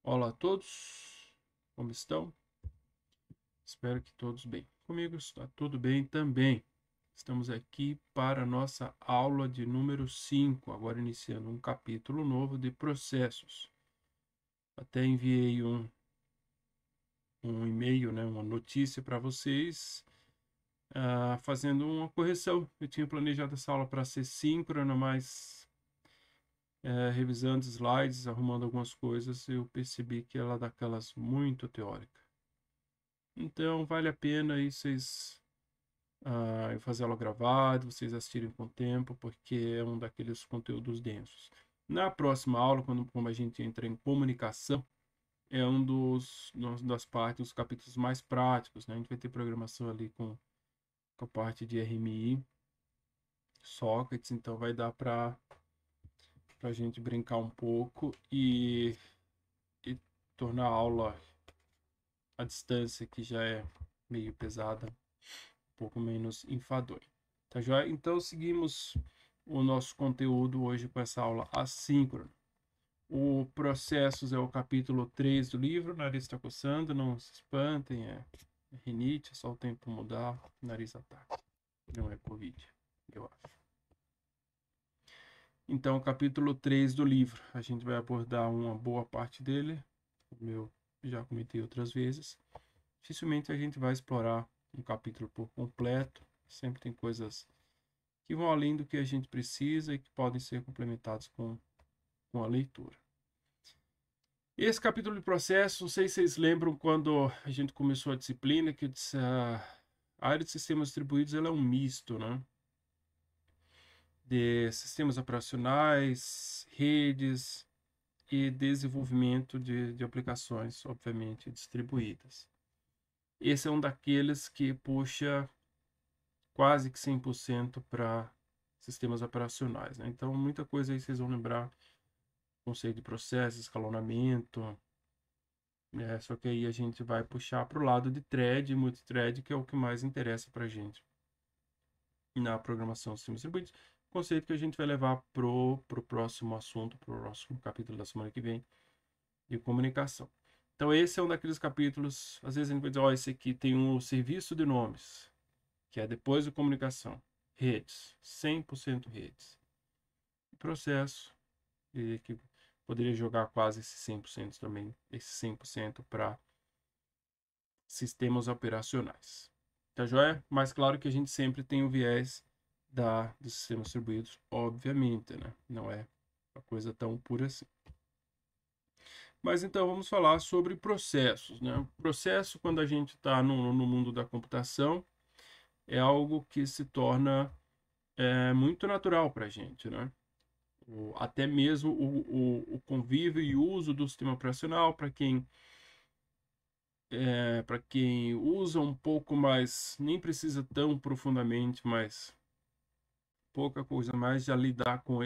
Olá a todos, como estão? Espero que todos bem. Comigo está tudo bem também. Estamos aqui para a nossa aula de número 5, agora iniciando um capítulo novo de processos. Até enviei um e-mail, uma notícia para vocês, fazendo uma correção. Eu tinha planejado essa aula para ser síncrona, mas revisando slides, arrumando algumas coisas, eu percebi que ela é daquelas muito teórica. Então, vale a pena aí vocês eu fazer ela gravada, vocês assistirem com o tempo, porque é um daqueles conteúdos densos. Na próxima aula, como a gente entra em comunicação, é das partes, dos capítulos mais práticos, né? A gente vai ter programação ali com a parte de RMI, sockets, então vai dar para a gente brincar um pouco e tornar a aula à distância, que já é meio pesada, um pouco menos enfadonha. Tá joia? Então seguimos o nosso conteúdo hoje com essa aula assíncrona. O processos é o capítulo 3 do livro. O nariz está coçando, não se espantem, é rinite, é só o tempo mudar, o nariz ataca. Não é Covid, eu acho. Então, capítulo 3 do livro. A gente vai abordar uma boa parte dele, como eu já comentei outras vezes. Dificilmente a gente vai explorar um capítulo por completo. Sempre tem coisas que vão além do que a gente precisa e que podem ser complementados com a leitura. Esse capítulo de processo, não sei se vocês lembram quando a gente começou a disciplina, que a área de sistemas distribuídos ela é um misto, né? De sistemas operacionais, redes e desenvolvimento de aplicações, obviamente, distribuídas. Esse é um daqueles que puxa quase que 100% para sistemas operacionais, né? Então, muita coisa aí vocês vão lembrar, conceito de processo, escalonamento, só que aí a gente vai puxar para o lado de thread, multithread, que é o que mais interessa para a gente na programação de sistemas distribuídos, conceito que a gente vai levar pro próximo assunto, pro próximo capítulo da semana que vem, de comunicação. Então esse é um daqueles capítulos, às vezes a gente vai dizer, esse aqui tem um serviço de nomes, que é depois de comunicação, redes, 100% redes. Processo, e que poderia jogar quase esse 100% também, esse 100% para sistemas operacionais. Tá joia? Mas claro que a gente sempre tem o viés dos sistemas distribuídos, obviamente, né? Não é uma coisa tão pura assim. Mas então vamos falar sobre processos, né? O processo, quando a gente está no mundo da computação, é algo que se torna muito natural para a gente, né? Até mesmo o convívio e uso do sistema operacional, para quem usa um pouco mais, nem precisa tão profundamente, mas pouca coisa mais, já lidar com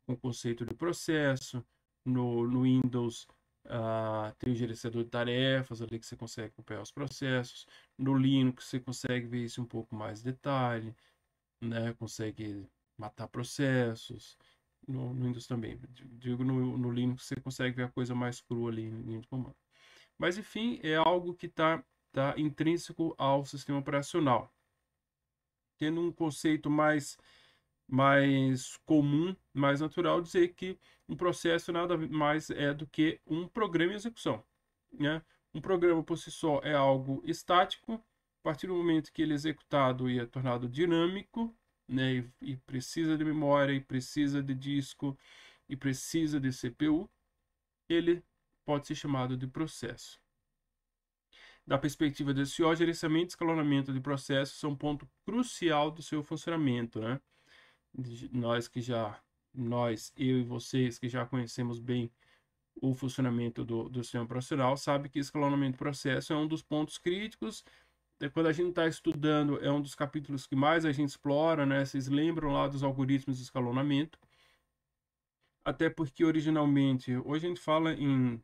o conceito de processo. No Windows, tem o gerenciador de tarefas ali que você consegue acompanhar os processos. No Linux, você consegue ver isso um pouco mais em detalhe, né? Consegue matar processos. No Windows também. Digo, no Linux, você consegue ver a coisa mais crua ali em linha de comando. Mas, enfim, é algo que tá intrínseco ao sistema operacional. Tendo um conceito mais comum, mais natural, dizer que um processo nada mais é do que um programa em execução, né? Um programa por si só é algo estático. A partir do momento que ele é executado e é tornado dinâmico, né? E precisa de memória, e precisa de disco, e precisa de CPU, ele pode ser chamado de processo. Da perspectiva do SEO, gerenciamento e escalonamento de processos são um ponto crucial do seu funcionamento, né? Eu e vocês que já conhecemos bem o funcionamento do sistema operacional, sabe que escalonamento de processo é um dos pontos críticos. Quando a gente está estudando, é um dos capítulos que mais a gente explora, né? Vocês lembram lá dos algoritmos de escalonamento? Até porque originalmente, hoje a gente fala em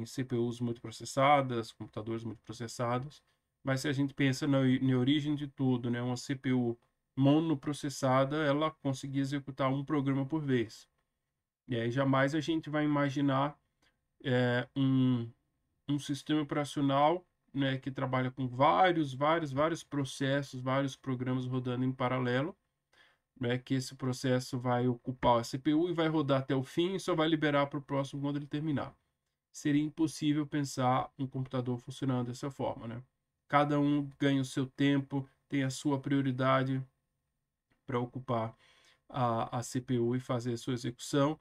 CPUs multiprocessadas, computadores multiprocessados, mas se a gente pensa na origem de tudo, né, uma CPU monoprocessada, ela conseguia executar um programa por vez. E aí jamais a gente vai imaginar um sistema operacional, né, que trabalha com vários processos, vários programas rodando em paralelo, né, que esse processo vai ocupar a CPU e vai rodar até o fim e só vai liberar para o próximo quando ele terminar. Seria impossível pensar um computador funcionando dessa forma, né? Cada um ganha o seu tempo, tem a sua prioridade para ocupar a CPU e fazer a sua execução,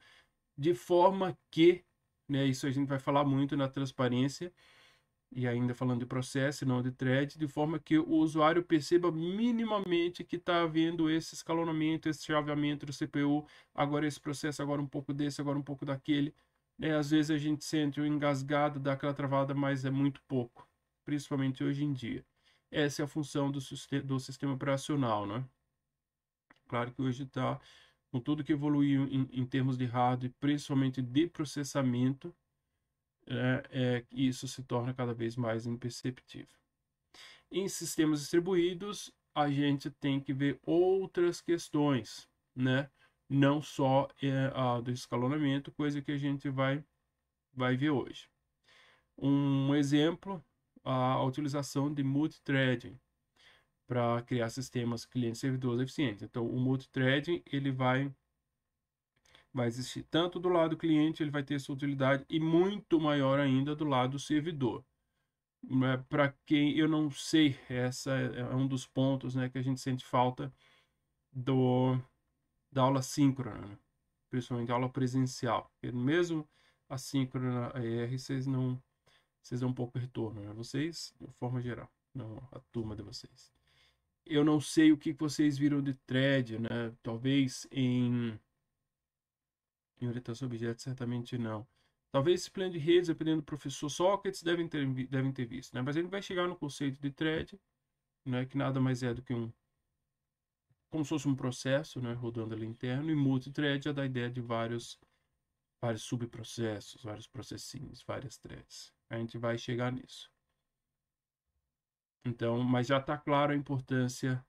de forma que, né, isso a gente vai falar muito na transparência, e ainda falando de processo, não de thread, de forma que o usuário perceba minimamente que está havendo esse escalonamento, esse chaveamento do CPU, agora esse processo, agora um pouco desse, agora um pouco daquele. Às vezes a gente sente o engasgado, dá aquela travada, mas é muito pouco, principalmente hoje em dia. Essa é a função do sistema operacional, né? Claro que hoje está, com tudo que evoluiu em termos de hardware, principalmente de processamento, isso se torna cada vez mais imperceptível. Em sistemas distribuídos, a gente tem que ver outras questões, né? Não só a do escalonamento, coisa que a gente vai ver hoje. Um exemplo, a utilização de multithreading para criar sistemas cliente-servidor eficientes. Então, o multithreading ele vai existir tanto do lado do cliente, ele vai ter sua utilidade e muito maior ainda do lado do servidor. Para quem eu não sei, essa é um dos pontos, né, que a gente sente falta da aula síncrona, né? Principalmente aula presencial. Porque mesmo a síncrona ER, vocês dão um pouco de retorno, né? Vocês, de forma geral, não a turma de vocês. Eu não sei o que vocês viram de thread, né? Talvez em orientação a objetos, certamente não. Talvez esse plano de redes, dependendo do professor, Sócrates devem ter visto, né? Mas ele vai chegar no conceito de thread, né? Que nada mais é do que como se fosse um processo, né? Rodando ali interno, e multithread já dá a ideia de vários subprocessos, vários processinhos, várias threads. A gente vai chegar nisso. Então, mas já está claro a importância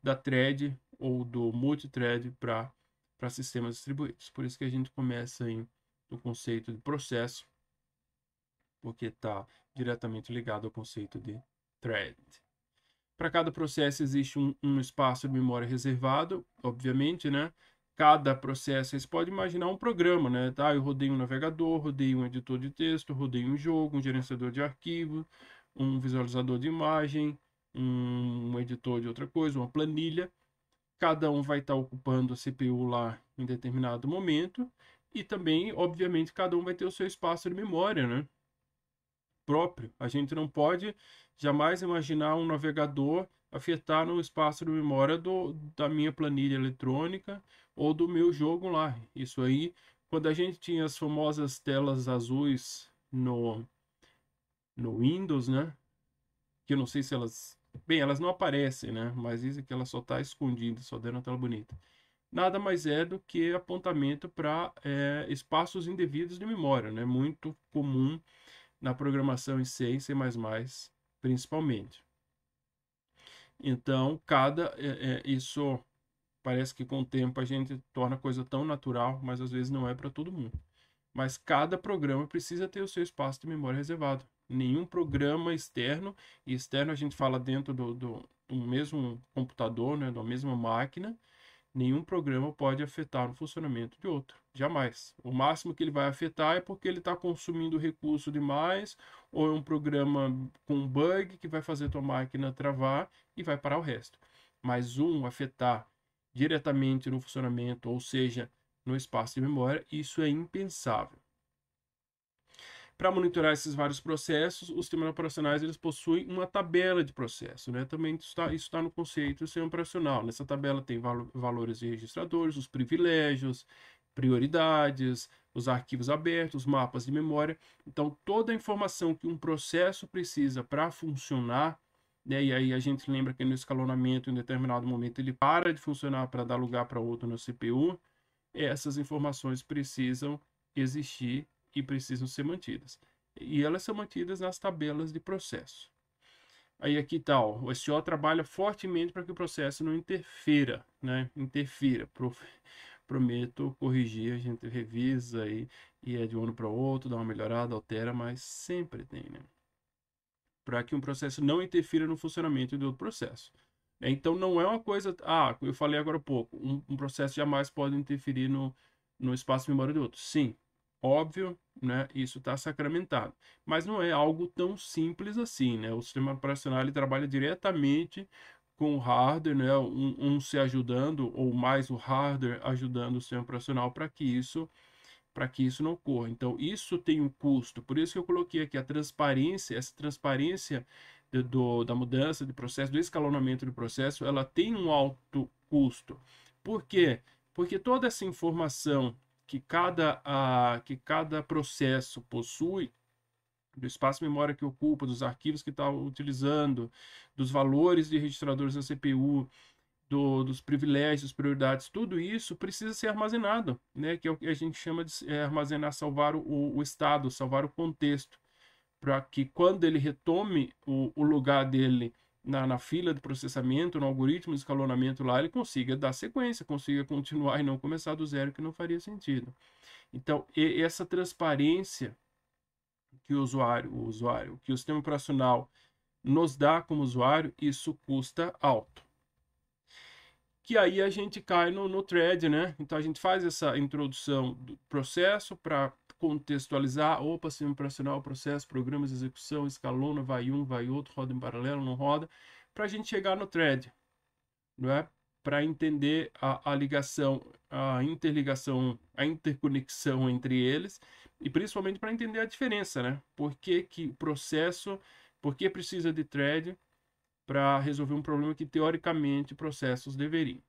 da thread ou do multithread para sistemas distribuídos. Por isso que a gente começa no conceito de processo, porque está diretamente ligado ao conceito de thread. Para cada processo existe um espaço de memória reservado, obviamente, né? Cada processo, você pode imaginar um programa, né? Tá, eu rodei um navegador, rodei um editor de texto, rodei um jogo, um gerenciador de arquivo, um visualizador de imagem, um editor de outra coisa, uma planilha. Cada um vai estar ocupando a CPU lá em determinado momento. E também, obviamente, cada um vai ter o seu espaço de memória, né? Próprio. A gente não pode jamais imaginar um navegador afetar no espaço de memória da minha planilha eletrônica ou do meu jogo lá. Isso aí, quando a gente tinha as famosas telas azuis no Windows, né? Que eu não sei se elas. Bem, elas não aparecem, né? Mas dizem que ela só está escondida, só dando uma tela bonita. Nada mais é do que apontamento para espaços indevidos de memória, né? Muito comum na programação em C e C++, principalmente. Então, isso parece que com o tempo a gente torna a coisa tão natural, mas às vezes não é para todo mundo. Mas cada programa precisa ter o seu espaço de memória reservado. Nenhum programa externo, e externo a gente fala dentro do mesmo computador, né, da mesma máquina, nenhum programa pode afetar o funcionamento de outro. Jamais. O máximo que ele vai afetar é porque ele está consumindo recurso demais, ou é um programa com bug que vai fazer a tua máquina travar e vai parar o resto. Mas afetar diretamente no funcionamento, ou seja, no espaço de memória, isso é impensável. Para monitorar esses vários processos, os sistemas operacionais eles possuem uma tabela de processo, né? Também isso está no conceito do sistema operacional. Nessa tabela tem valores de registradores, os privilégios, prioridades, os arquivos abertos, os mapas de memória. Então, toda a informação que um processo precisa para funcionar, né? E aí a gente lembra que no escalonamento, em determinado momento, ele para de funcionar para dar lugar para outro no CPU. Essas informações precisam existir e precisam ser mantidas. E elas são mantidas nas tabelas de processo. Aí aqui tá, ó, o SO trabalha fortemente para que o processo não interfira, né? prometo corrigir, a gente revisa e é de um ano para o outro, dá uma melhorada, altera, mas sempre tem, né? Para que um processo não interfira no funcionamento do outro processo. Então, não é uma coisa. Ah, eu falei agora há pouco, um processo jamais pode interferir no espaço de memória do outro. Sim, óbvio, né? Isso está sacramentado. Mas não é algo tão simples assim, né? O sistema operacional ele trabalha diretamente com o hardware, né? Um se ajudando, ou mais o hardware ajudando o sistema operacional para que isso não ocorra. Então, isso tem um custo. Por isso que eu coloquei aqui a transparência, essa transparência da mudança de processo, do escalonamento do processo, ela tem um alto custo. Por quê? Porque toda essa informação que cada processo possui, do espaço de memória que ocupa, dos arquivos que está utilizando, dos valores de registradores da CPU, dos privilégios, prioridades, tudo isso precisa ser armazenado, né? Que é o que a gente chama de armazenar, salvar o estado, salvar o contexto, para que quando ele retome o lugar dele na fila de processamento, no algoritmo de escalonamento lá, ele consiga dar sequência, consiga continuar e não começar do zero, que não faria sentido. Então, essa transparência que que o sistema operacional nos dá como usuário, isso custa alto. Que aí a gente cai no thread, né? Então a gente faz essa introdução do processo para contextualizar, opa, sistema operacional, processo, programas de execução, escalona, vai um, vai outro, roda em paralelo, não roda, para a gente chegar no thread, não é? Para entender a ligação, a interligação, a interconexão entre eles e principalmente para entender a diferença, né? Por que o processo, por que precisa de thread para resolver um problema que teoricamente processos deveriam.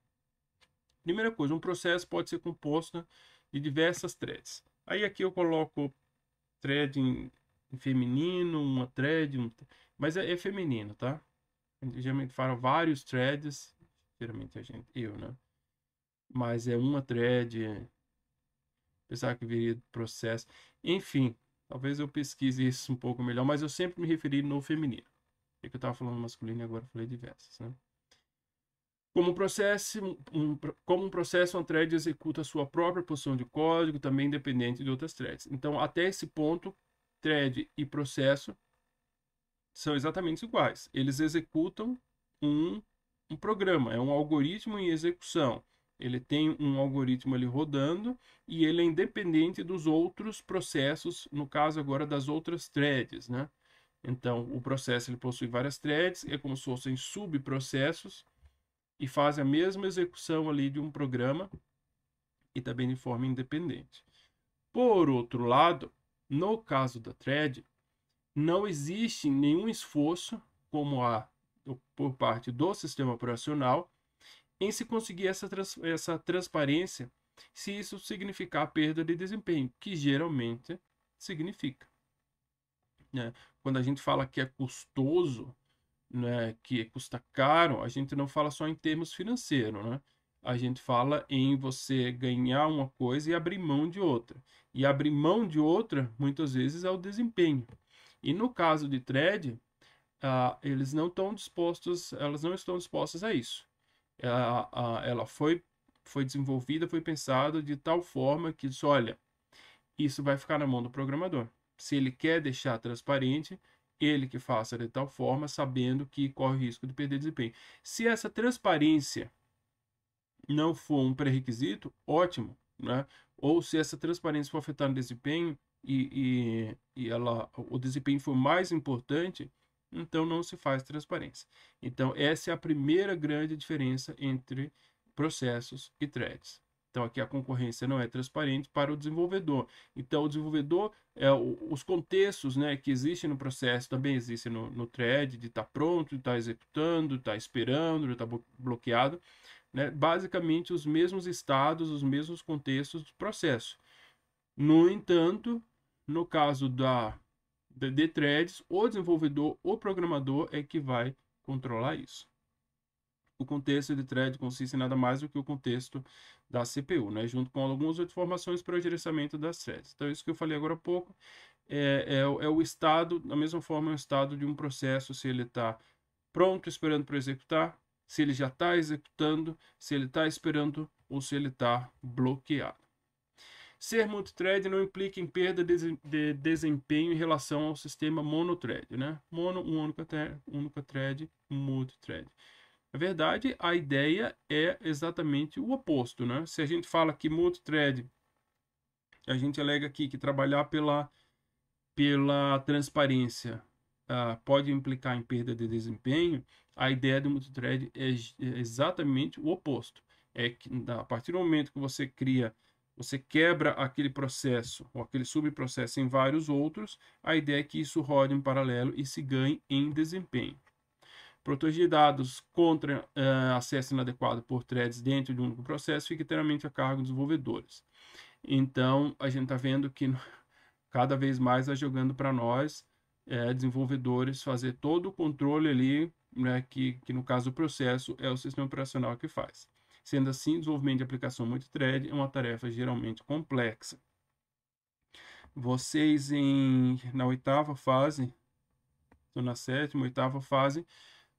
Primeira coisa, um processo pode ser composto de diversas threads. Aí aqui eu coloco thread em feminino, uma thread, mas é feminino, tá? A gente geralmente fala vários threads, geralmente eu, né? Mas é uma thread, apesar que viria do processo. Enfim, talvez eu pesquise isso um pouco melhor, mas eu sempre me referi no feminino. É que eu estava falando masculino e agora falei diversas, né? Como um processo, uma thread executa a sua própria porção de código, também independente de outras threads. Então, até esse ponto, thread e processo são exatamente iguais. Eles executam um, um programa, é um algoritmo em execução. Ele tem um algoritmo ali rodando e ele é independente dos outros processos, no caso agora das outras threads, né? Então, o processo ele possui várias threads, é como se fossem subprocessos, e fazem a mesma execução ali de um programa e também de forma independente. Por outro lado, no caso da thread, não existe nenhum esforço, como há por parte do sistema operacional, em se conseguir essa transparência, se isso significar perda de desempenho, que geralmente significa, né? Quando a gente fala que é custoso, né, que custa caro, a gente não fala só em termos financeiros, né? A gente fala em você ganhar uma coisa e abrir mão de outra. E abrir mão de outra, muitas vezes, é o desempenho. E no caso de thread, eles não estão dispostos, elas não estão dispostas a isso. Ela foi desenvolvida, foi pensada de tal forma que diz, olha, isso vai ficar na mão do programador. Se ele quer deixar transparente, ele que faça de tal forma, sabendo que corre o risco de perder desempenho. Se essa transparência não for um pré-requisito, ótimo, né? Ou se essa transparência for afetar no desempenho o desempenho for mais importante, então não se faz transparência. Então, essa é a primeira grande diferença entre processos e threads. Então, aqui a concorrência não é transparente para o desenvolvedor. Então, o desenvolvedor, os contextos, né, que existem no processo também existem no thread, de estar pronto, de estar executando, de estar esperando, de estar bloqueado, né? Basicamente, os mesmos estados, os mesmos contextos do processo. No entanto, no caso de threads, o desenvolvedor, o programador é que vai controlar isso. O contexto de thread consiste em nada mais do que o contexto da CPU, né? Junto com algumas outras informações para o gerenciamento das threads. Então, isso que eu falei agora há pouco é o estado, da mesma forma, o estado de um processo, se ele está pronto, esperando para executar, se ele já está executando, se ele está esperando ou se ele está bloqueado. Ser multithread não implica em perda de desempenho em relação ao sistema monothread, né? Única thread, multithread. Na verdade, a ideia é exatamente o oposto, né? Se a gente fala que multithread, a gente alega aqui que trabalhar pela transparência pode implicar em perda de desempenho. A ideia do multithread é exatamente o oposto. É que a partir do momento que você quebra aquele processo ou aquele subprocesso em vários outros, a ideia é que isso rode em paralelo e se ganhe em desempenho. Proteger dados contra acesso inadequado por threads dentro de um único processo fica inteiramente a cargo dos desenvolvedores. Então, a gente está vendo que cada vez mais vai jogando para nós, desenvolvedores, fazer todo o controle ali, né, que no caso do processo é o sistema operacional que faz. Sendo assim, o desenvolvimento de aplicação multithread é uma tarefa geralmente complexa. Vocês na oitava fase, estou na sétima, oitava fase,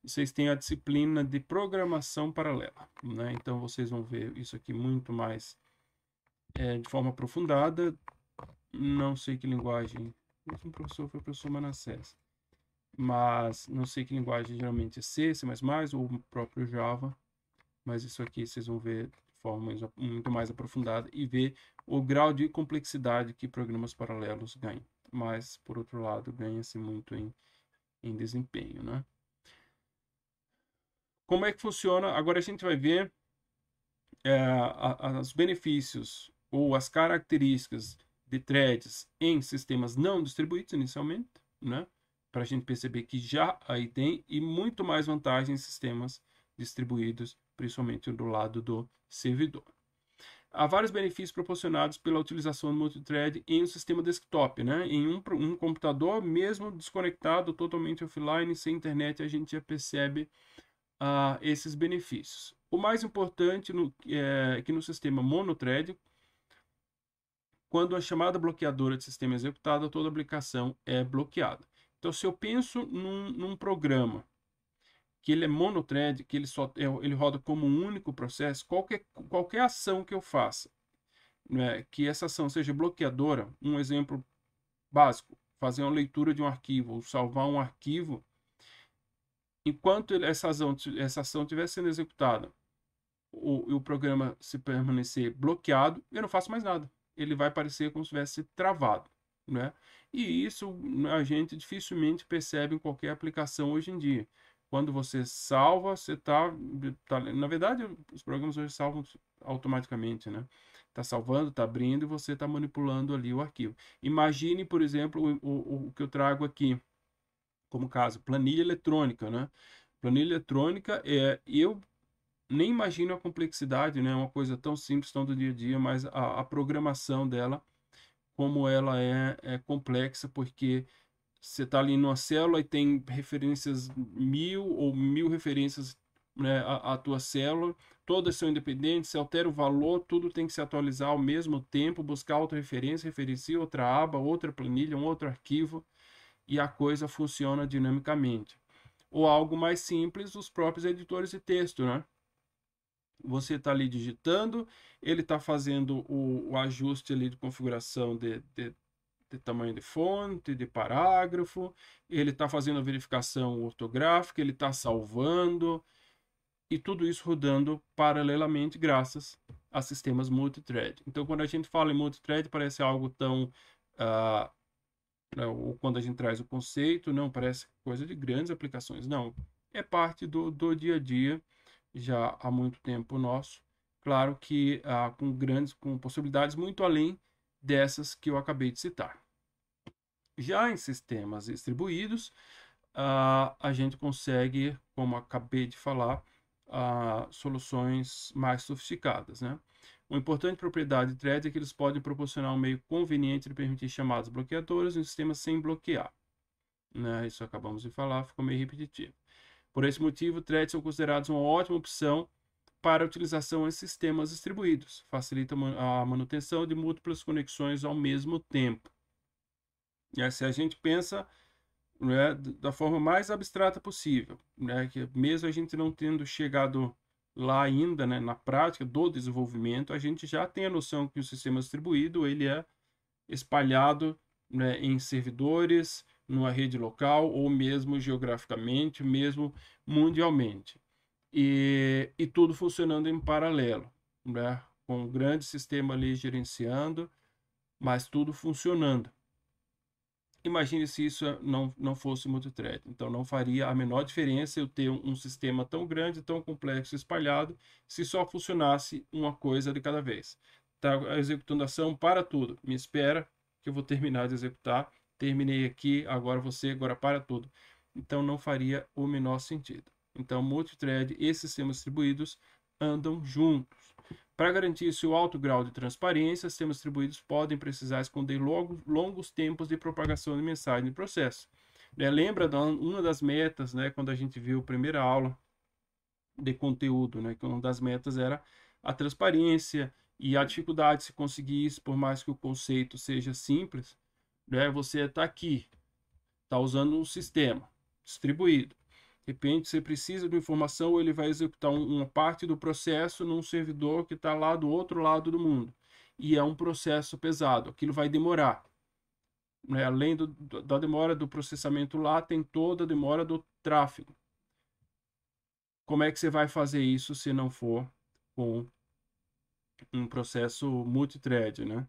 vocês têm a disciplina de programação paralela, né? Então vocês vão ver isso aqui muito mais de forma aprofundada. Não sei que linguagem, o último professor foi o professor Manassés, mas não sei que linguagem geralmente é C, C++ ou o próprio Java, mas isso aqui vocês vão ver de forma muito mais aprofundada e ver o grau de complexidade que programas paralelos ganham. Mas, por outro lado, ganha-se muito em desempenho, né? Como é que funciona? Agora a gente vai ver os benefícios ou as características de threads em sistemas não distribuídos inicialmente, né? Para a gente perceber que já aí tem, e muito mais vantagem em sistemas distribuídos, principalmente do lado do servidor. Há vários benefícios proporcionados pela utilização do multithread em um sistema desktop, né? Em um computador, mesmo desconectado, totalmente offline, sem internet, a gente já percebe esses benefícios. O mais importante é que no sistema monothread, quando a chamada bloqueadora de sistema é executada, toda a aplicação é bloqueada. Então, se eu penso num programa que ele é monothread, que ele roda como um único processo, qualquer ação que eu faça, né, que essa ação seja bloqueadora, um exemplo básico, fazer uma leitura de um arquivo ou salvar um arquivo, enquanto essa ação estiver sendo executada, o programa se permanecer bloqueado, eu não faço mais nada. Ele vai parecer como se estivesse travado, né? E isso a gente dificilmente percebe em qualquer aplicação hoje em dia. Quando você salva, você na verdade, os programas hoje salvam automaticamente, né? Está salvando, está abrindo e você está manipulando ali o arquivo. Imagine, por exemplo, o que eu trago aqui como caso, planilha eletrônica, né? Planilha eletrônica eu nem imagino a complexidade, né? Uma coisa tão simples, tão do dia a dia, mas a programação dela, como ela é complexa, porque você está ali numa célula e tem referências 1000 referências, né, à tua célula, todas são independentes, se altera o valor, tudo tem que se atualizar ao mesmo tempo, buscar outra referência, referencia outra aba, outra planilha, um outro arquivo, e a coisa funciona dinamicamente. Ou algo mais simples, os próprios editores de texto, né? Você está ali digitando, ele está fazendo o ajuste ali de configuração de tamanho de fonte, de parágrafo, ele está fazendo a verificação ortográfica, ele está salvando, e tudo isso rodando paralelamente graças a sistemas multithread. Então, quando a gente fala em multithread, parece algo tão... ou quando a gente traz o conceito, não parece coisa de grandes aplicações. Não, é parte do dia a dia, já há muito tempo nosso. Claro que com possibilidades muito além dessas que eu acabei de citar. Já em sistemas distribuídos, a gente consegue, como acabei de falar, soluções mais sofisticadas, né? Uma importante propriedade de threads é que eles podem proporcionar um meio conveniente de permitir chamadas bloqueadoras em um sistema sem bloquear, né? Isso acabamos de falar, ficou meio repetitivo. Por esse motivo, threads são considerados uma ótima opção para utilização em sistemas distribuídos. Facilita a manutenção de múltiplas conexões ao mesmo tempo. E aí, se a gente pensa né, da forma mais abstrata possível, né, que mesmo a gente não tendo chegado lá ainda, né, na prática do desenvolvimento, a gente já tem a noção que o sistema distribuído ele é espalhado, né, em servidores, numa rede local ou mesmo geograficamente, mesmo mundialmente. E tudo funcionando em paralelo, né, com um grande sistema ali gerenciando, mas tudo funcionando. Imagine se isso não fosse multithread. Então, não faria a menor diferença eu ter um sistema tão grande, tão complexo, espalhado, se só funcionasse uma coisa de cada vez. Está executando ação para tudo. Me espera que eu vou terminar de executar. Terminei aqui, agora você, agora para tudo. Então, não faria o menor sentido. Então, multithread e sistemas distribuídos andam juntos. Para garantir seu alto grau de transparência, sistemas distribuídos podem precisar esconder longos tempos de propagação de mensagem de processo. Lembra de uma das metas, né, quando a gente viu a primeira aula de conteúdo, né, que uma das metas era a transparência e a dificuldade de se conseguir isso, por mais que o conceito seja simples, né, você está aqui, está usando um sistema distribuído. De repente, você precisa de informação, ele vai executar uma parte do processo num servidor que está lá do outro lado do mundo. E é um processo pesado, aquilo vai demorar. Né? Além da demora do processamento lá, tem toda a demora do tráfego. Como é que você vai fazer isso se não for com um processo multithread, né?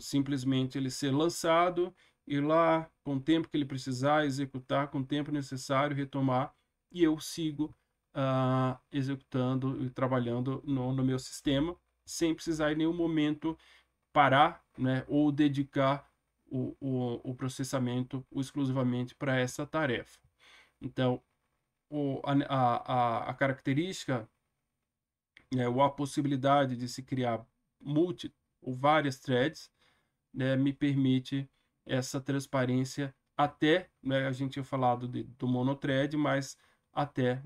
Simplesmente ele ser lançado, ir lá com o tempo que ele precisar, executar com o tempo necessário, retomar, e eu sigo executando e trabalhando no meu sistema, sem precisar em nenhum momento parar, né, ou dedicar o processamento exclusivamente para essa tarefa. Então, a característica ou a possibilidade de se criar multi ou várias threads, né, me permite essa transparência até, né, a gente tinha falado do monothread, mas até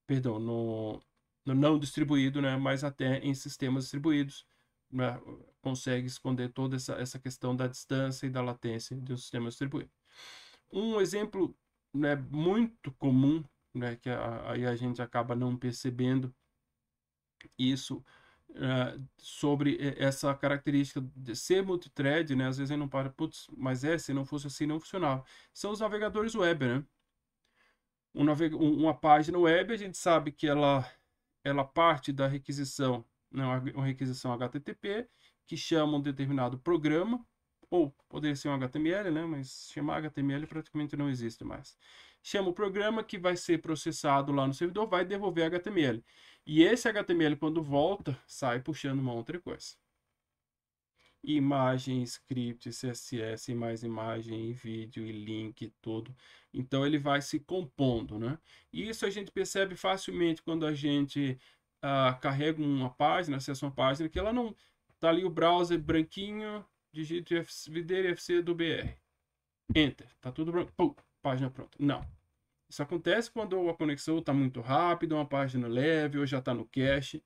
perdão, no não distribuído, né, mas até em sistemas distribuídos, né, consegue esconder toda essa questão da distância e da latência de um sistema distribuído. Um exemplo, né, muito comum, né, que aí a gente acaba não percebendo isso, sobre essa característica de ser multithread, né? Às vezes a gente não para, putz, mas se não fosse assim não funcionava. São os navegadores web, né? Uma página web, a gente sabe que ela parte da requisição, né? Uma requisição HTTP, que chama um determinado programa, ou poderia ser um HTML, né? Mas chamar HTML praticamente não existe mais. Chama o programa que vai ser processado lá no servidor, vai devolver HTML. E esse HTML, quando volta, sai puxando uma outra coisa. Imagem, script, CSS, mais imagem, e vídeo, e link, e tudo. Então ele vai se compondo, né? E isso a gente percebe facilmente quando a gente carrega uma página, acessa uma página, que ela não... Tá ali o browser branquinho, digite videira FC do BR. Enter. Tá tudo branco. Pum, página pronta. Não. Isso acontece quando a conexão está muito rápida, uma página leve ou já está no cache.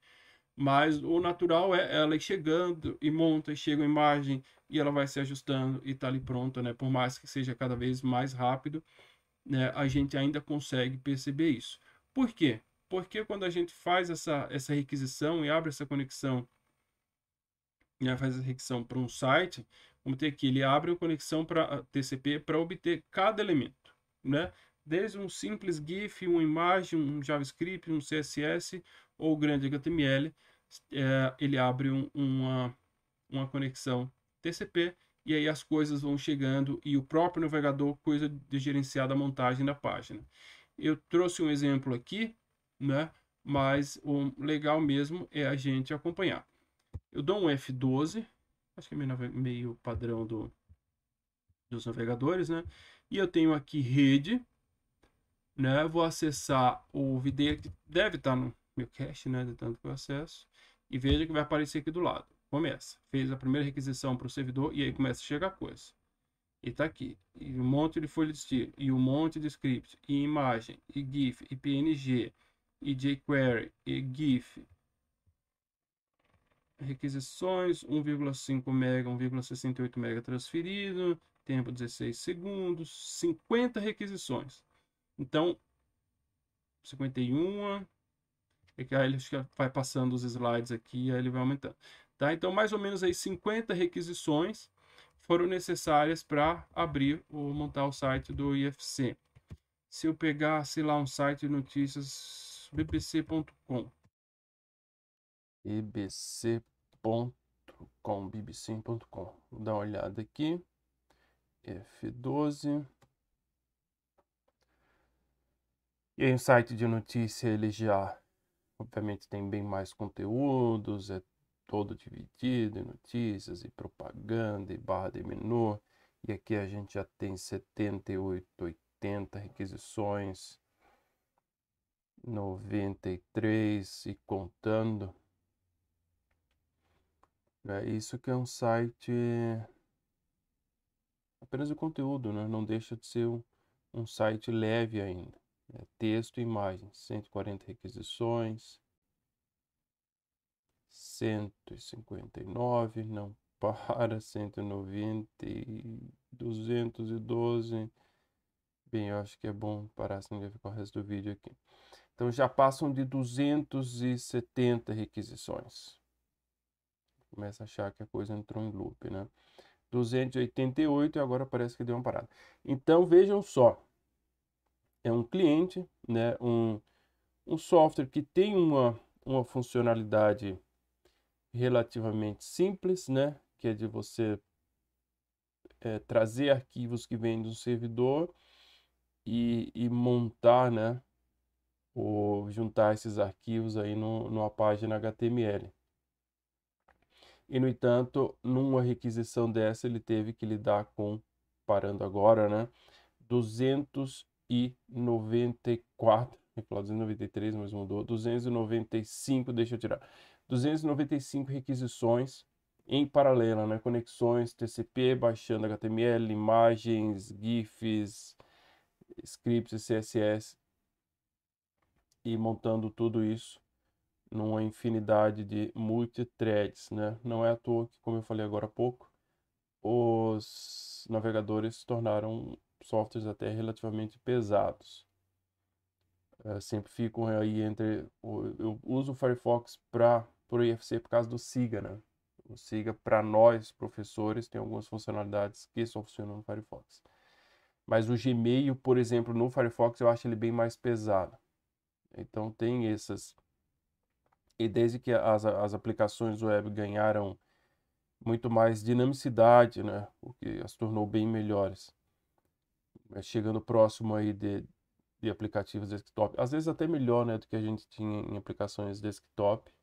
Mas o natural é ela ir chegando e monta, e chega a imagem e ela vai se ajustando e está ali pronta, né? Por mais que seja cada vez mais rápido, né? A gente ainda consegue perceber isso. Por quê? Porque quando a gente faz essa requisição e abre essa conexão, né? Faz a requisição para um site, vamos ter aqui, ele abre a conexão para TCP para obter cada elemento, né? Desde um simples GIF, uma imagem, um JavaScript, um CSS ou grande HTML, ele abre uma conexão TCP e aí as coisas vão chegando e o próprio navegador cuida de gerenciar a montagem da página. Eu trouxe um exemplo aqui, né? Mas o legal mesmo é a gente acompanhar. Eu dou um F12, acho que é meio padrão dos navegadores, né? E eu tenho aqui rede, né? Vou acessar o videira que deve estar no meu cache, né? De tanto que eu acesso. E veja que vai aparecer aqui do lado. Começa. Fez a primeira requisição para o servidor e aí começa a chegar coisa. E tá aqui. E um monte de folha de estilo. E um monte de script. E imagem. E GIF. E PNG. E jQuery. E GIF. requisições, 1,5 mega, 1,68 mega transferido, tempo 16 segundos, 50 requisições. Então, 51, é que aí ele vai passando os slides aqui, aí ele vai aumentando. Tá? Então, mais ou menos aí 50 requisições foram necessárias para abrir ou montar o site do IFC. Se eu pegar, sei lá, um site de notícias bbc.com, bbc.com, vou dar uma olhada aqui, F12, e aí o site de notícia ele já, obviamente, tem bem mais conteúdos, é todo dividido em notícias e propaganda e barra de menu, e aqui a gente já tem 78, 80 requisições, 93 e contando. É isso que é um site apenas o conteúdo, né? Não deixa de ser um site leve ainda. É texto e imagens, 140 requisições, 159, não para, 190, 212. Bem, eu acho que é bom parar, senão vai ficar o resto do vídeo aqui. Então já passam de 270 requisições. Começa a achar que a coisa entrou em loop, né? 288 e agora parece que deu uma parada. Então vejam só, é um cliente, né? Um software que tem uma funcionalidade relativamente simples, né? Que é de você trazer arquivos que vêm do servidor e montar, né? Ou juntar esses arquivos aí numa página HTML. E, no entanto, numa requisição dessa, ele teve que lidar com, parando agora, né? 294, eu ia falar 293, mas mudou, 295, deixa eu tirar, 295 requisições em paralelo, né? Conexões, TCP, baixando HTML, imagens, GIFs, scripts, CSS e montando tudo isso numa infinidade de multithreads, né? Não é à toa que, como eu falei agora há pouco, os navegadores se tornaram softwares até relativamente pesados. Sempre ficam aí entre... Eu uso o Firefox para o IFC por causa do SIGA, né? O SIGA, para nós, professores, tem algumas funcionalidades que só funcionam no Firefox. Mas o Gmail, por exemplo, no Firefox, eu acho ele bem mais pesado. Então tem essas... E desde que as aplicações web ganharam muito mais dinamicidade, né? O que as tornou bem melhores. Chegando próximo aí de aplicativos desktop, às vezes até melhor, né, do que a gente tinha em aplicações desktop.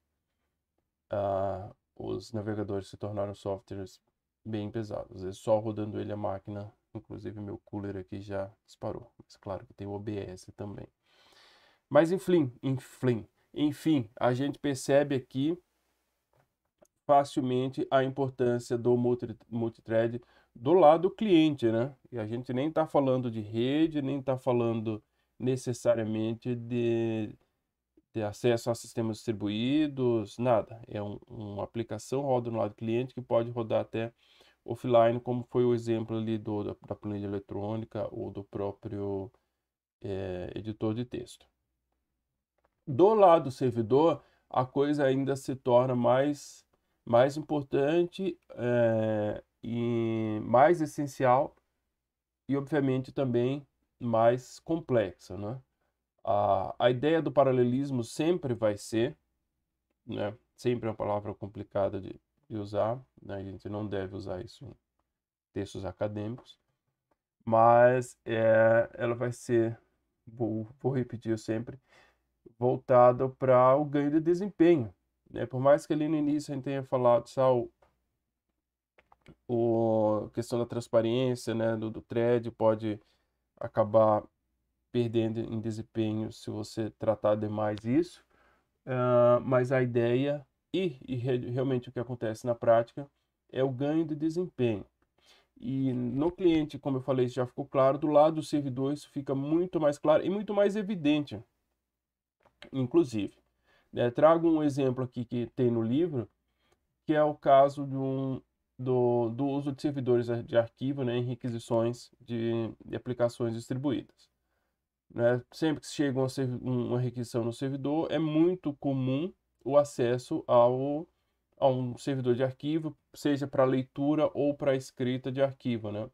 Os navegadores se tornaram softwares bem pesados, às vezes só rodando ele a máquina, inclusive meu cooler aqui já disparou, mas claro que tem o OBS também. Mas enfim, a gente percebe aqui facilmente a importância do multithread do lado cliente, né? E a gente nem está falando de rede, nem está falando necessariamente de acesso a sistemas distribuídos, nada. É uma aplicação roda no lado cliente que pode rodar até offline, como foi o exemplo ali da planilha eletrônica ou do próprio editor de texto. Do lado servidor, a coisa ainda se torna mais importante e mais essencial e, obviamente, também mais complexa, né? A ideia do paralelismo sempre vai ser, né? Sempre é uma palavra complicada de usar, né? A gente não deve usar isso em textos acadêmicos, mas ela vai ser, vou repetir sempre, voltado para o ganho de desempenho, né? Por mais que ali no início a gente tenha falado só a questão da transparência, né, do thread pode acabar perdendo em desempenho se você tratar demais isso, mas a ideia realmente o que acontece na prática é o ganho de desempenho. E no cliente, como eu falei, já ficou claro, do lado do servidor isso fica muito mais claro e muito mais evidente, inclusive. Trago um exemplo aqui que tem no livro, que é o caso do uso de servidores de arquivo, né, em requisições de aplicações distribuídas. Né? Sempre que chega uma requisição no servidor, é muito comum o acesso a um servidor de arquivo, seja para leitura ou para escrita de arquivo, né?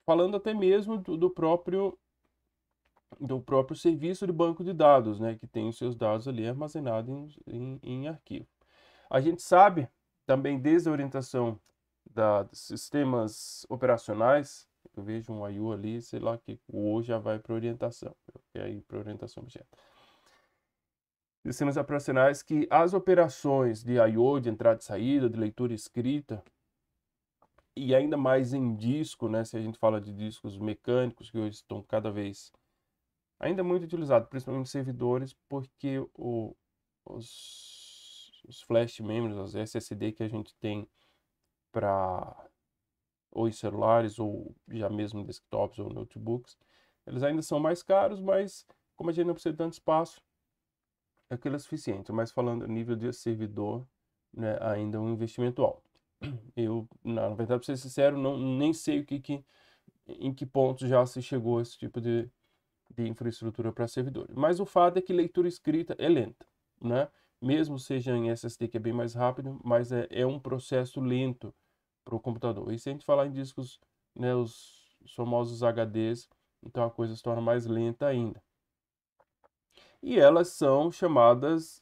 Falando até mesmo do próprio serviço de banco de dados, né? Que tem os seus dados ali armazenados em arquivo. A gente sabe também desde a orientação dos sistemas operacionais, eu vejo um I/O ali, sei lá que o O já vai para orientação, quer ir para orientação objeto. Sistemas operacionais que as operações de I/O, de entrada e saída, de leitura e escrita, e ainda mais em disco, né, se a gente fala de discos mecânicos, que hoje estão cada vez ainda muito utilizados, principalmente em servidores, porque os flash memories, os SSD que a gente tem para ou em celulares ou já mesmo desktops ou notebooks, eles ainda são mais caros, mas como a gente não precisa de tanto espaço, aquilo é suficiente. Mas falando a nível de servidor, né, ainda é um investimento alto. Eu, na verdade, para ser sincero, nem sei em que ponto já se chegou a esse tipo de infraestrutura para servidores. Mas o fato é que leitura escrita é lenta, né? Mesmo seja em SSD, que é bem mais rápido, mas é um processo lento para o computador. E se a gente falar em discos, né, os famosos HDs, então a coisa se torna mais lenta ainda. E elas são chamadas,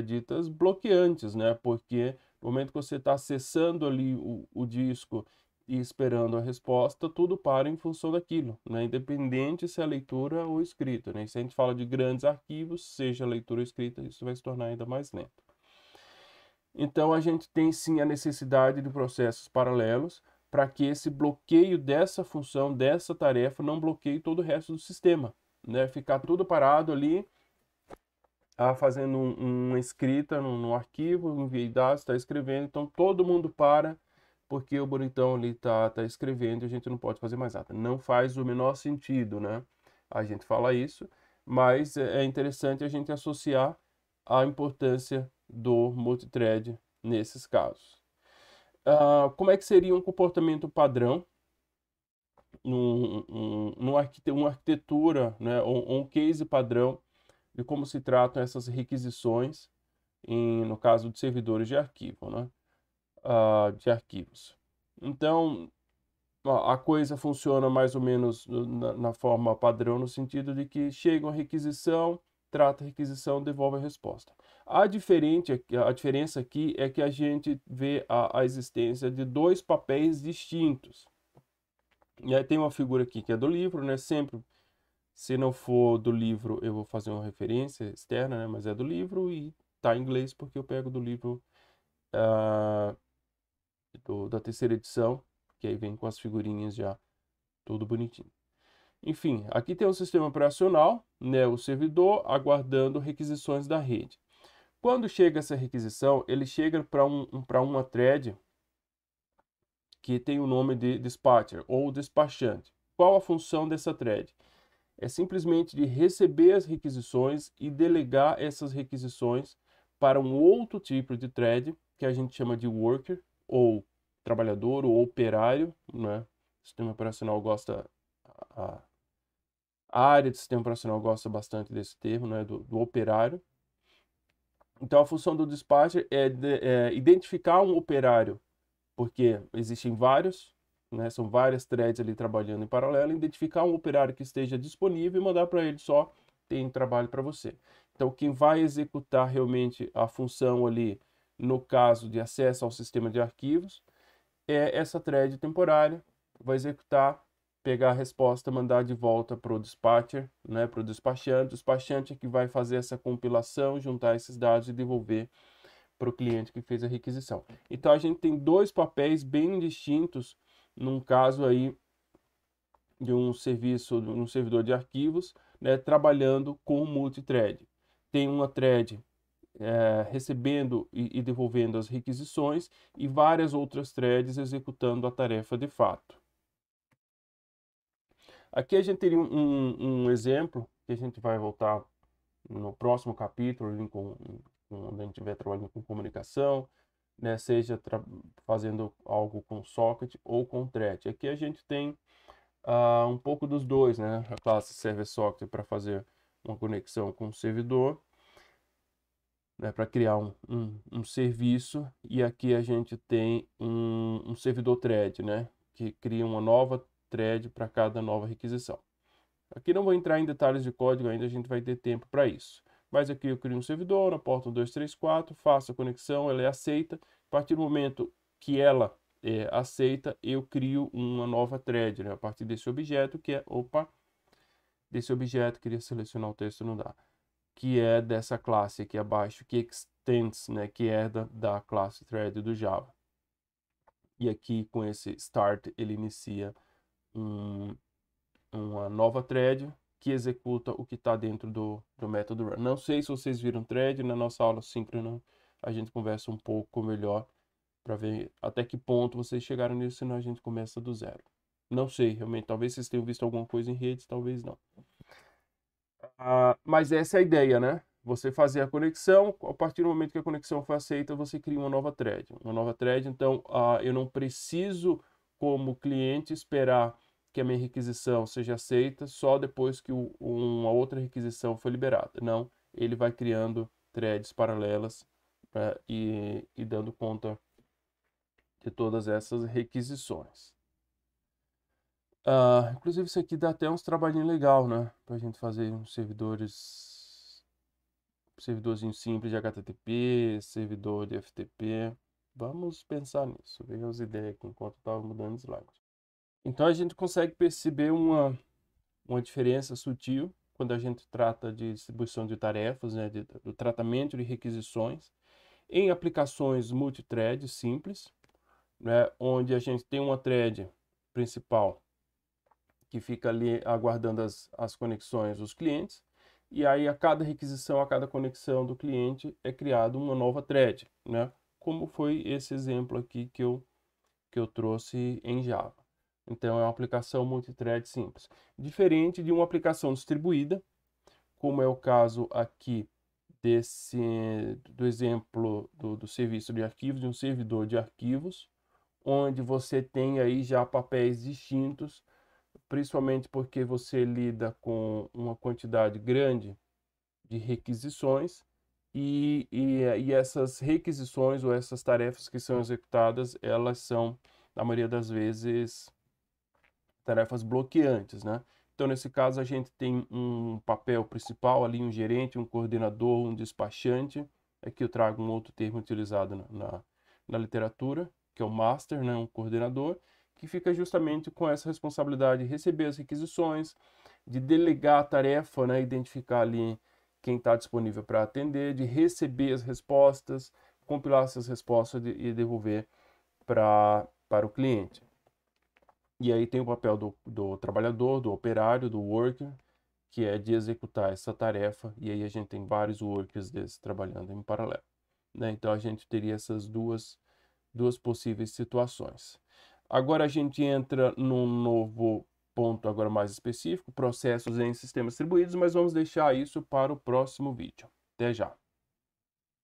ditas bloqueantes, né? Porque no momento que você está acessando ali o disco e esperando a resposta, tudo para em função daquilo, né? Independente se é leitura ou escrita, né? E se a gente fala de grandes arquivos, seja leitura ou escrita, isso vai se tornar ainda mais lento. Então a gente tem sim a necessidade de processos paralelos para que esse bloqueio dessa função, dessa tarefa, não bloqueie todo o resto do sistema, né? Ficar tudo parado ali, fazendo uma escrita no arquivo, enviei dados, está escrevendo, então todo mundo para, porque o bonitão ali tá escrevendo e a gente não pode fazer mais nada. Não faz o menor sentido, né? A gente fala isso, mas é interessante a gente associar a importância do multithread nesses casos. Como é que seria um comportamento padrão uma arquitetura, né, ou um case padrão de como se tratam essas requisições no caso de servidores de arquivo, né? De arquivos. Então, a coisa funciona mais ou menos na forma padrão, no sentido de que chega uma requisição, trata a requisição, devolve a resposta. A diferença aqui é que a gente vê a existência de dois papéis distintos. E aí tem uma figura aqui que é do livro, né? Sempre, se não for do livro, eu vou fazer uma referência externa, né? Mas é do livro e tá em inglês porque eu pego do livro da terceira edição, que aí vem com as figurinhas já tudo bonitinho. Enfim, aqui tem o sistema operacional, né, o servidor aguardando requisições da rede. Quando chega essa requisição, ele chega para uma thread que tem o nome de dispatcher ou despachante. Qual a função dessa thread? É simplesmente de receber as requisições e delegar essas requisições para um outro tipo de thread, que a gente chama de worker, ou trabalhador, ou operário, né? O sistema operacional gosta, a área de sistema operacional gosta bastante desse termo, né? Do operário. Então, a função do dispatcher é identificar um operário, porque existem vários, né, são várias threads ali trabalhando em paralelo, identificar um operário que esteja disponível e mandar para ele só, tem trabalho para você. Então, quem vai executar realmente a função ali, no caso de acesso ao sistema de arquivos, é essa thread temporária, vai executar, pegar a resposta, mandar de volta para o dispatcher, né, para o despachante é que vai fazer essa compilação, juntar esses dados e devolver para o cliente que fez a requisição. Então a gente tem dois papéis bem distintos num caso aí de um servidor de arquivos, né, trabalhando com multithread. Tem uma thread recebendo e devolvendo as requisições e várias outras threads executando a tarefa de fato. Aqui a gente teria um exemplo que a gente vai voltar no próximo capítulo, quando a gente estiver trabalhando com comunicação, né, seja fazendo algo com socket ou com thread. Aqui a gente tem um pouco dos dois, né? A classe server socket para fazer uma conexão com o servidor, né, para criar um serviço, e aqui a gente tem um servidor thread, né, que cria uma nova thread para cada nova requisição. Aqui não vou entrar em detalhes de código ainda, a gente vai ter tempo para isso. Mas aqui eu crio um servidor na porta 1234, faço a conexão, ela é aceita. A partir do momento que ela é aceita, eu crio uma nova thread, né, a partir desse objeto que é, desse objeto, queria selecionar o texto, não dá, que é dessa classe aqui abaixo, que extends, né, que é da classe thread do Java. E aqui com esse start ele inicia uma nova thread que executa o que está dentro do método run. Não sei se vocês viram thread, na nossa aula síncrona a gente conversa um pouco melhor para ver até que ponto vocês chegaram nisso, senão a gente começa do zero. Não sei, realmente, talvez vocês tenham visto alguma coisa em redes, talvez não. Mas essa é a ideia, né? Você fazer a conexão, a partir do momento que a conexão foi aceita, você cria uma nova thread. Uma nova thread, então, eu não preciso, como cliente, esperar que a minha requisição seja aceita só depois que uma outra requisição foi liberada. Não, ele vai criando threads paralelas e dando conta de todas essas requisições. Inclusive isso aqui dá até uns trabalhinhos legal, né? Pra gente fazer uns servidorzinho simples de HTTP, servidor de FTP. Vamos pensar nisso, ver as ideias aqui enquanto estava mudando slide. Então a gente consegue perceber uma diferença sutil quando a gente trata de distribuição de tarefas, né? Do tratamento de requisições em aplicações multithread simples, né? Onde a gente tem uma thread principal que fica ali aguardando as conexões dos clientes, e aí a cada requisição, a cada conexão do cliente é criada uma nova thread, né? Como foi esse exemplo aqui que eu trouxe em Java. Então é uma aplicação multithread simples. Diferente de uma aplicação distribuída, como é o caso aqui do exemplo do serviço de arquivos, de um servidor de arquivos, onde você tem aí já papéis distintos, principalmente porque você lida com uma quantidade grande de requisições e essas requisições ou essas tarefas que são executadas, elas são, na maioria das vezes, tarefas bloqueantes, né? Então, nesse caso, a gente tem um papel principal ali, um gerente, um coordenador, um despachante. Aqui eu trago um outro termo utilizado na literatura, que é o master, né? Um coordenador, que fica justamente com essa responsabilidade de receber as requisições, de delegar a tarefa, né? Identificar ali quem está disponível para atender, de receber as respostas, compilar essas respostas e devolver para o cliente. E aí tem o papel do trabalhador, do operário, do worker, que é de executar essa tarefa, e aí a gente tem vários workers desses trabalhando em paralelo, né? Então a gente teria essas duas possíveis situações. Agora a gente entra num novo ponto agora mais específico, processos em sistemas distribuídos, mas vamos deixar isso para o próximo vídeo. Até já!